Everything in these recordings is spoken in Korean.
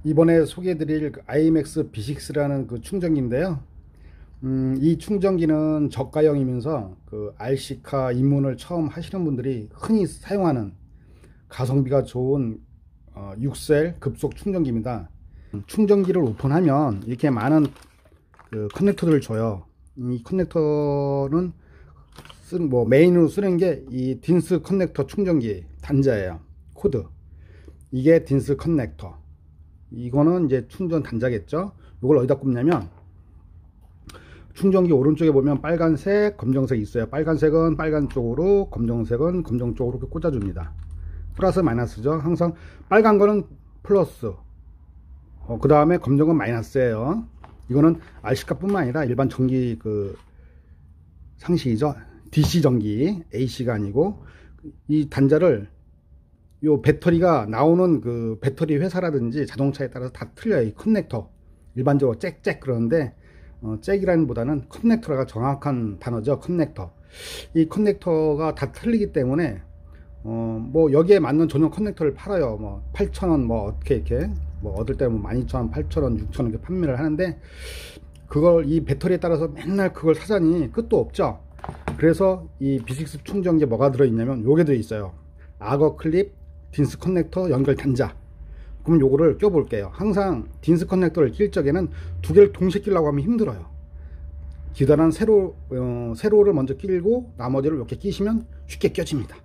이번에 소개해드릴 IMX B6라는 그 충전기인데요. 이 충전기는 저가형이면서 그 RC카 입문을 처음 하시는 분들이 흔히 사용하는 가성비가 좋은 6셀 급속 충전기입니다. 충전기를 오픈하면 이렇게 많은 그 커넥터들을 줘요. 이 커넥터는 메인으로 쓰는 게 이 딘스 커넥터 충전기 단자예요. 코드. 이게 딘스 커넥터. 이거는 이제 충전 단자겠죠. 이걸 어디다 꼽냐면 충전기 오른쪽에 보면 빨간색, 검정색 있어요. 빨간색은 빨간 쪽으로, 검정색은 검정 쪽으로 이렇게 꽂아줍니다. 플러스 마이너스죠. 항상 빨간 거는 플러스, 그 다음에 검정은 마이너스예요. 이거는 RC카 뿐만 아니라 일반 전기 그 상식이죠. DC 전기, AC가 아니고 이 단자를 요 배터리가 나오는 그 배터리 회사라든지 자동차에 따라서 다 틀려요. 이 커넥터 일반적으로 잭 그러는데 잭이라는 보다는 커넥터가 정확한 단어죠. 커넥터. 이 커넥터가 다 틀리기 때문에 뭐 여기에 맞는 전용 커넥터를 팔아요. 뭐 8,000원 뭐 어떻게 이렇게 뭐 얻을 때는 뭐 12,000원, 8,000원, 6,000원 이렇게 판매를 하는데 그걸 이 배터리에 따라서 맨날 그걸 사자니 끝도 없죠. 그래서 이 B6 충전기에 뭐가 들어있냐면 요게 들어있어요. 악어 클립, 딘스 커넥터 연결 단자. 그럼 요거를 껴 볼게요. 항상 딘스 커넥터를 낄 적에는 두 개를 동시에 끼려고 하면 힘들어요. 기다란 세로를 먼저 끼고 나머지를 이렇게 끼시면 쉽게 껴집니다.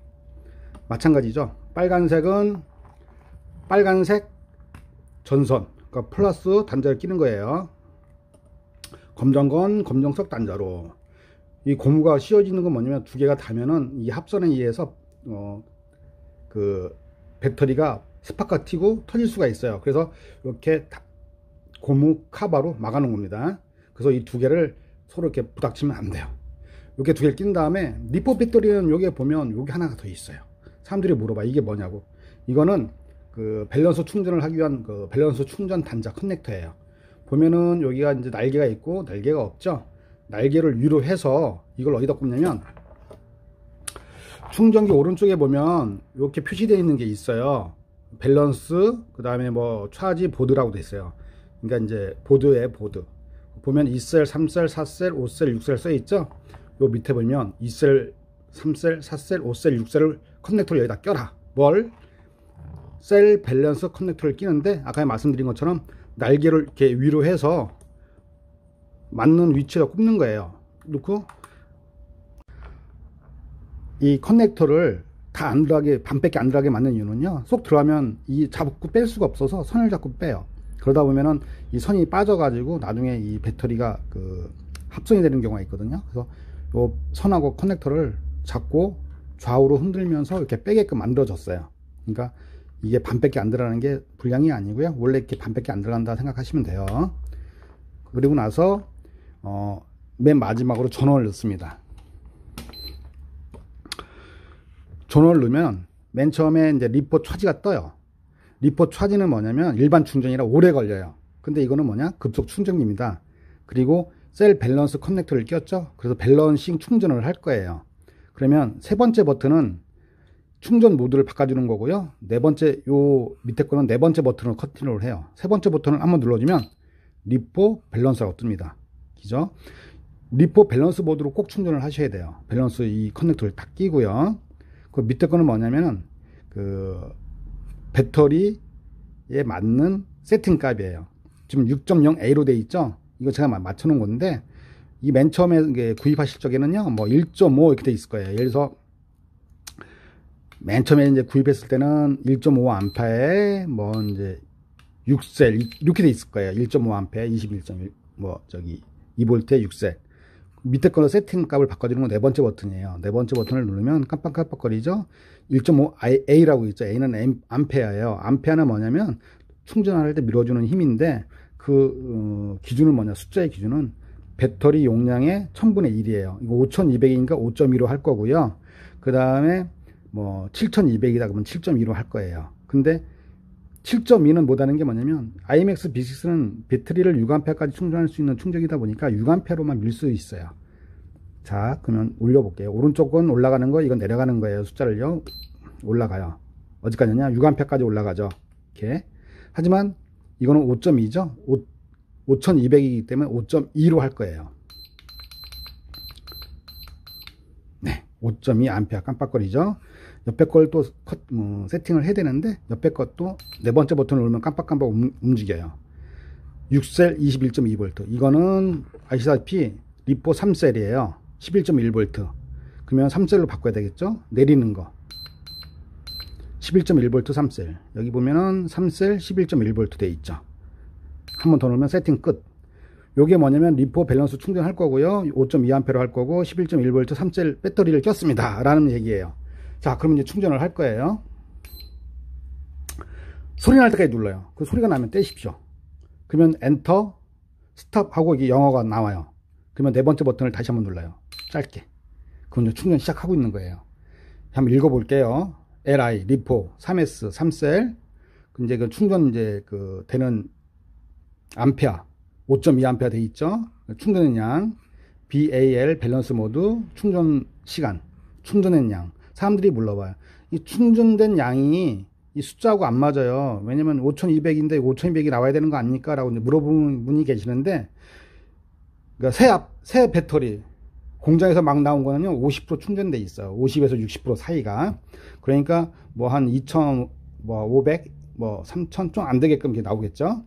마찬가지죠. 빨간색은 빨간색 전선, 그러니까 플러스 단자를 끼는 거예요. 검정건 검정색 단자로. 이 고무가 씌워지는 건 뭐냐면 두 개가 닿으면은 이 합선에 의해서 그 배터리가 스파크가 튀고 터질 수가 있어요. 그래서 이렇게 고무 카바로 막아 놓은 겁니다. 그래서 이 두 개를 서로 이렇게 부닥치면 안 돼요. 이렇게 두 개를 낀 다음에 리포 배터리는 여기에 보면 여기 하나가 더 있어요. 사람들이 물어봐 이게 뭐냐고. 이거는 그 밸런스 충전을 하기 위한 그 밸런스 충전 단자 커넥터예요. 보면은 여기가 이제 날개가 있고 날개가 없죠. 날개를 위로 해서 이걸 어디다 꼽냐면 충전기 오른쪽에 보면 이렇게 표시되어 있는 게 있어요. 밸런스, 그 다음에 뭐 차지 보드라고 돼 있어요. 그러니까 이제 보드에 보드. 보면 2셀, 3셀, 4셀, 5셀, 6셀 써 있죠. 요 밑에 보면 2셀, 3셀, 4셀, 5셀, 6셀을 커넥터를 여기다 껴라. 뭘? 셀 밸런스 커넥터를 끼는데 아까 말씀드린 것처럼 날개를 이렇게 위로 해서 맞는 위치에다 꼽는 거예요. 놓고 이 커넥터를 다 안 들어가게, 반밖에 안 들어가게 만든 이유는요, 쏙 들어가면 이 잡고 뺄 수가 없어서 선을 잡고 빼요. 그러다 보면은 이 선이 빠져 가지고 나중에 이 배터리가 그 합선이 되는 경우가 있거든요. 그래서 요 선하고 커넥터를 잡고 좌우로 흔들면서 이렇게 빼게끔 만들어졌어요. 그러니까 이게 반밖에 안 들어가는 게 불량이 아니고요, 원래 이렇게 반밖에 안 들어간다 생각하시면 돼요. 그리고 나서 맨 마지막으로 전원을 넣습니다. 전원을 넣으면 맨 처음에 이제 리포 차지가 떠요. 리포 차지는 뭐냐면 일반 충전이라 오래 걸려요. 근데 이거는 뭐냐? 급속 충전기입니다. 그리고 셀 밸런스 커넥터를 꼈죠. 그래서 밸런싱 충전을 할 거예요. 그러면 세 번째 버튼은 충전 모드를 바꿔주는 거고요. 네 번째, 요 밑에 거는 네 번째 버튼으로 컨트롤을 해요. 세 번째 버튼을 한번 눌러주면 리포 밸런스라고 뜹니다. 그죠? 리포 밸런스 모드로 꼭 충전을 하셔야 돼요. 밸런스 이 커넥터를 딱 끼고요. 그 밑에 거는 뭐냐면은 그 배터리에 맞는 세팅 값이에요. 지금 6.0A로 돼 있죠. 이거 제가 맞춰 놓은 건데 이 맨 처음에 구입하실 적에는요 뭐 1.5 이렇게 돼 있을 거예요. 예를 들어서 맨 처음에 이제 구입했을 때는 1.5A에 뭐 이제 6셀 이렇게 돼 있을 거예요. 1.5A 21.1 뭐 저기 2V에 6셀. 밑에 거는 세팅 값을 바꿔주는 건 네 번째 버튼이에요. 네 번째 버튼을 누르면 깜빡깜빡거리죠. 1.5A라고 있죠. A는 암페어예요. 암페어는 뭐냐면 충전할 때 밀어주는 힘인데 그 기준은 뭐냐? 숫자의 기준은 배터리 용량의 1000분의 1이에요. 이거 5200이니까 5.2로 할 거고요. 그 다음에 뭐 7200이다 그러면 7.2로 할 거예요. 근데 7.2는 못하는 게 뭐냐면 IMX B6는 배터리를 6A까지 충전할 수 있는 충전기다 보니까 6A로만 밀 수 있어요. 자, 그러면 올려볼게요. 오른쪽은 올라가는 거, 이건 내려가는 거예요. 숫자를요. 올라가요. 어디까지냐? 6A까지 올라가죠. 이렇게. 하지만 이거는 5.2죠. 5200이기 때문에 5.2로 할 거예요. 네, 5.2A 깜빡거리죠. 옆에 걸 또 세팅을 해야 되는데 옆에 것도 네 번째 버튼을 누르면 깜빡깜빡 움직여요. 6셀 21.2V. 이거는 아시다시피 리포 3셀이에요. 11.1V. 그러면 3셀로 바꿔야 되겠죠? 내리는 거. 11.1V 3셀. 여기 보면은 3셀 11.1V 돼 있죠. 한 번 더 누르면 세팅 끝. 요게 뭐냐면 리포 밸런스 충전할 거고요. 5.2A로 할 거고 11.1V 3셀 배터리를 꼈습니다. 라는 얘기예요. 자, 그럼 이제 충전을 할 거예요. 소리 날 때까지 눌러요. 그 소리가 나면 떼십시오. 그러면 엔터, 스탑 하고 이게 영어가 나와요. 그러면 네 번째 버튼을 다시 한번 눌러요. 짧게. 그럼 이제 충전 시작하고 있는 거예요. 한번 읽어볼게요. LI, 리포, 3S, 3셀. 이제 그 충전 이제 그 되는 암페어, 5.2A 돼 있죠. 충전의 양, BAL 밸런스 모드, 충전 시간, 충전의 양. 사람들이 물어봐요. 이 충전된 양이 이 숫자하고 안 맞아요. 왜냐면 5200인데 5200이 나와야 되는 거 아닙니까? 라고 물어보는 분이 계시는데, 그러니까 새 배터리, 공장에서 막 나온 거는요, 50% 충전돼 있어요. 50에서 60% 사이가. 그러니까 뭐 한 2500, 뭐 3000 좀 안 되게끔 이렇게 나오겠죠.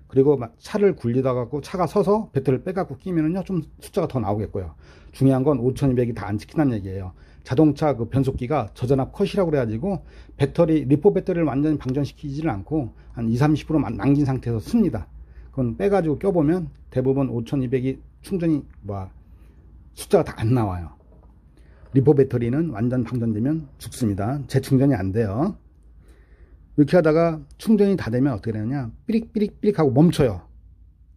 그리고 막 차를 굴리다가 차가 서서 배터리를 빼갖고 끼면은요, 좀 숫자가 더 나오겠고요. 중요한 건 5200이 다 안 찍힌다는 얘기예요. 자동차 그 변속기가 저전압 컷이라고 그래가지고 배터리, 리포 배터리를 완전히 방전시키지를 않고 한 20-30% 남긴 상태에서 씁니다. 그건 빼가지고 껴보면 대부분 5200이 충전이 숫자가 다 안 나와요. 리포 배터리는 완전 방전되면 죽습니다. 재충전이 안 돼요. 이렇게 하다가 충전이 다 되면 어떻게 되느냐, 삐릭삐릭삐릭 하고 멈춰요.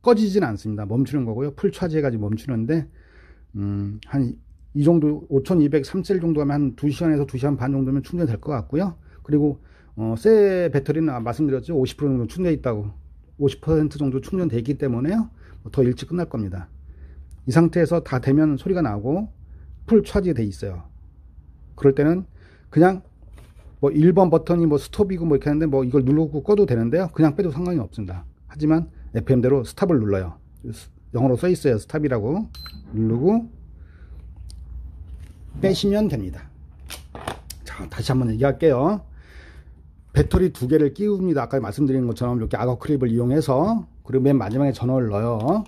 꺼지진 않습니다. 멈추는 거고요. 풀 차지 해가지고 멈추는데 한 이 정도 5200 3셀 정도 하면 한 2시간에서 2시간 반 정도면 충전될 것 같고요. 그리고 새 배터리는 말씀드렸죠. 50% 정도 충전돼 있다고. 50% 정도 충전돼 있기 때문에요. 더 일찍 끝날 겁니다. 이 상태에서 다 되면 소리가 나고 풀 차지 돼 있어요. 그럴 때는 그냥 1번 버튼이 스톱이고 이렇게 하는데 이걸 누르고 꺼도 되는데요. 그냥 빼도 상관이 없습니다. 하지만 FM대로 스탑을 눌러요. 영어로 써 있어요. 스탑이라고 누르고 빼시면 됩니다. 자, 다시 한번 얘기할게요. 배터리 두 개를 끼웁니다. 아까 말씀드린 것처럼 이렇게 악어 클립을 이용해서. 그리고 맨 마지막에 전원을 넣어요.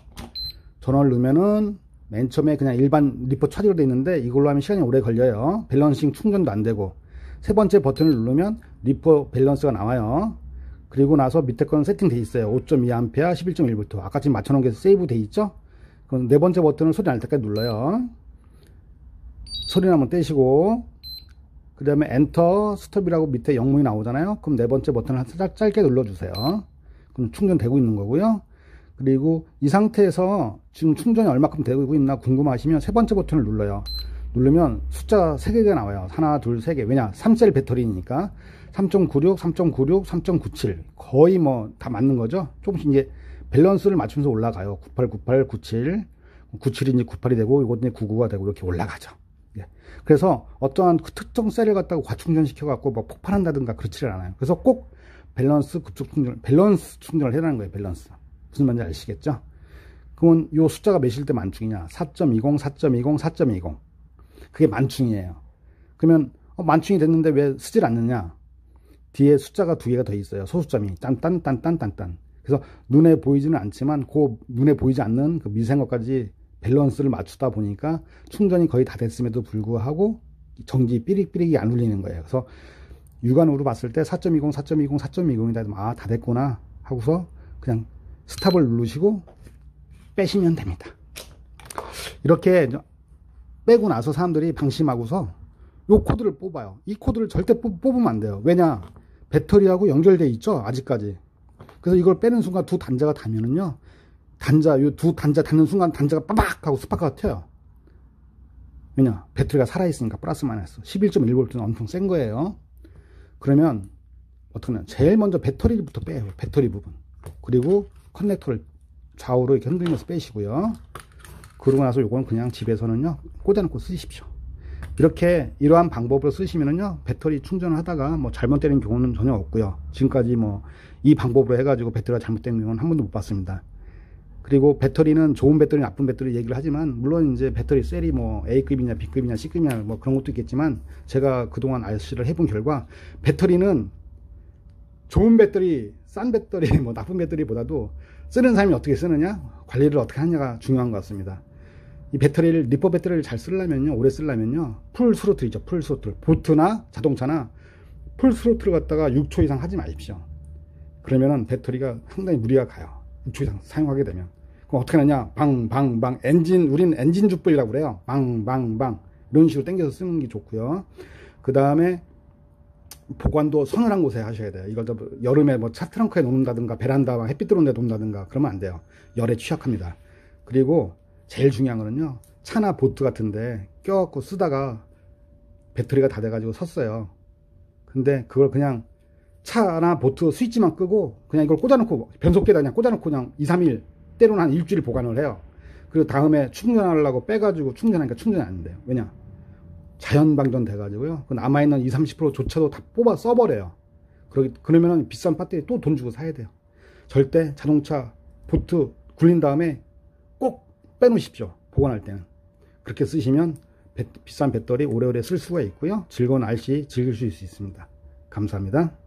전원을 넣으면은 맨 처음에 그냥 일반 리포 차지로 되어 있는데 이걸로 하면 시간이 오래 걸려요. 밸런싱 충전도 안 되고. 세 번째 버튼을 누르면 리포 밸런스가 나와요. 그리고 나서 밑에 거는 세팅되어 있어요. 5.2A 11.1V. 아까 지금 맞춰놓은 게 세이브 되어 있죠. 그럼 네 번째 버튼을 소리 날 때까지 눌러요. 소리 나면 떼시고, 그 다음에 엔터, 스톱이라고 밑에 영문이 나오잖아요. 그럼 네 번째 버튼을 살짝 짧게 눌러주세요. 그럼 충전되고 있는 거고요. 그리고 이 상태에서 지금 충전이 얼마큼 되고 있나 궁금하시면 세 번째 버튼을 눌러요. 누르면 숫자 3개가 나와요. 하나, 둘, 3개. 왜냐? 3셀 배터리니까. 3.96, 3.96, 3.97. 거의 다 맞는 거죠. 조금씩 이제 밸런스를 맞추면서 올라가요. 98, 98, 97. 97이 이제 98이 되고, 이것도 이제 99가 되고, 이렇게 올라가죠. 그래서 어떠한 특정 셀을 갖다가 과충전시켜갖고 폭발한다든가 그렇지를 않아요. 그래서 꼭 밸런스 급속 충전, 밸런스 충전을 해라는 거예요. 밸런스. 무슨 말인지 아시겠죠? 그러면 요 숫자가 몇일 때 만충이냐? 4.20, 4.20, 4.20. 그게 만충이에요. 그러면 만충이 됐는데 왜 쓰질 않느냐? 뒤에 숫자가 두 개가 더 있어요. 소수점이 딴딴딴딴딴딴. 그래서 눈에 보이지는 않지만 그 눈에 보이지 않는 그 미세한 것까지 밸런스를 맞추다 보니까 충전이 거의 다 됐음에도 불구하고 정지 삐릭삐릭이 안 울리는 거예요. 그래서 육안으로 봤을 때 4.20, 4.20, 4.20이다. 다 됐구나 하고서 그냥 스탑을 누르시고 빼시면 됩니다. 이렇게 빼고 나서 사람들이 방심하고서 요 코드를 뽑아요. 이 코드를 절대 뽑으면 안 돼요. 왜냐? 배터리하고 연결되어 있죠. 아직까지. 그래서 이걸 빼는 순간 두 단자가 닿으면은요. 요 두 단자 닿는 순간 단자가 빠박 하고 스파크가 튀어요. 왜냐? 배터리가 살아있으니까 플러스 마이너스 11.1V는 엄청 센 거예요. 그러면 어떻게 하냐? 제일 먼저 배터리부터 빼요. 배터리 부분. 그리고 커넥터를 좌우로 이렇게 흔들면서 빼시고요. 그러고 나서 요거는 그냥 집에서는요 꽂아놓고 쓰십시오. 이렇게 이러한 방법으로 쓰시면은요, 배터리 충전을 하다가 뭐 잘못되는 경우는 전혀 없고요. 지금까지 뭐 이 방법으로 해가지고 배터리가 잘못된 경우는 한 번도 못 봤습니다. 그리고 배터리는 좋은 배터리, 나쁜 배터리 얘기를 하지만, 물론 이제 배터리 셀이 뭐 A급이냐, B급이냐, C급이냐 뭐 그런 것도 있겠지만, 제가 그동안 RC를 해본 결과, 배터리는 좋은 배터리, 싼 배터리, 뭐 나쁜 배터리보다도 쓰는 사람이 어떻게 쓰느냐, 관리를 어떻게 하느냐가 중요한 것 같습니다. 이 배터리를, 리포 배터리를 잘 쓰려면요, 오래 쓰려면요, 풀 스로틀 있죠, 풀 스로틀. 보트나 자동차나 풀 스로틀을 갖다가 6초 이상 하지 마십시오. 그러면은 배터리가 상당히 무리가 가요. 6초 이상 사용하게 되면. 그럼 어떻게 하느냐, 방방방, 엔진, 우리는 엔진 줍불이라고 그래요. 방방방 이런 식으로 당겨서 쓰는 게 좋고요. 그 다음에 보관도 서늘한 곳에 하셔야 돼요. 이걸 여름에 뭐 차 트렁크에 놓는다든가, 베란다 햇빛 들어오는 데 놓는다든가 그러면 안 돼요. 열에 취약합니다. 그리고 제일 중요한 거는요, 차나 보트 같은데 껴갖고 쓰다가 배터리가 다 돼가지고 섰어요. 근데 그걸 그냥 차나 보트 스위치만 끄고 그냥 이걸 꽂아놓고, 변속기에다 그냥 꽂아놓고 그냥 2, 3일, 때로는 한 일주일 보관을 해요. 그리고 다음에 충전하려고 빼가지고 충전하니까 충전이 안 돼요. 왜냐? 자연 방전 돼가지고요, 그 남아있는 20, 30%조차도 다 뽑아 써버려요. 그러면은 비싼 배터리 또 돈 주고 사야 돼요. 절대 자동차, 보트 굴린 다음에 꼭 빼놓으십시오. 보관할 때는. 그렇게 쓰시면 비싼 배터리 오래오래 쓸 수가 있고요, 즐거운 RC 즐길 수 있습니다. 감사합니다.